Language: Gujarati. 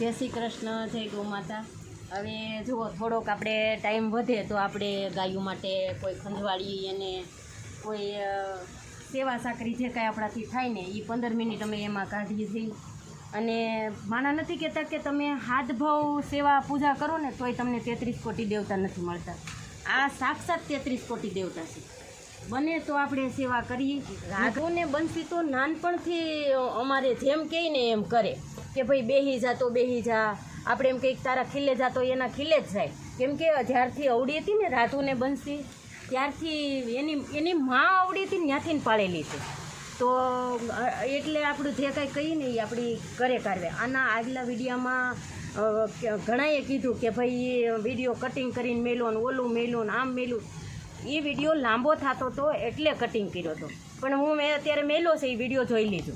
જય શ્રી કૃષ્ણ, જય ગૌ માતા। હવે જુઓ, થોડોક આપણે ટાઈમ વધે તો આપણે ગાયો માટે કોઈ ખંજવાળી અને કોઈ સેવા સાકરી જે કાંઈ આપણાથી થાય ને એ 15 મિનિટ અમે એમાં કાઢીએ છીએ। અને માના નથી કહેતા કે તમે હાથ ભાવ સેવા પૂજા કરો ને તોય તમને 33 કોટી દેવતા નથી મળતા। આ સાક્ષાત 33 કોટી દેવતા છે। બને તો આપણે સેવા કરીએ। રાઘવને બંસી તો નાનપણથી અમારે જેમ કહે ને એમ કરે કે ભાઈ બેહી જા તો બેહી જા, આપણે એમ કંઈક તારા ખીલે જા તો એના ખીલે જ જાય। કેમ કે જ્યારથી અવડી હતી ને રાધુને બંસી ત્યારથી એની માં અવડી હતી ને ત્યાંથી પાળેલી છે। તો એટલે આપણું જે કાંઈ કહીએ ને એ આપણી કરે કાઢવે। આના આગલા વિડીયોમાં ઘણાએ કીધું કે ભાઈ વિડીયો કટિંગ કરીને મેલો ને ઓલું મેલું ને આમ મેલું, એ વિડીયો લાંબો થતો હતો એટલે કટિંગ કર્યો હતો, પણ મેં અત્યારે મેલો છે એ વિડીયો જોઈ લીધો।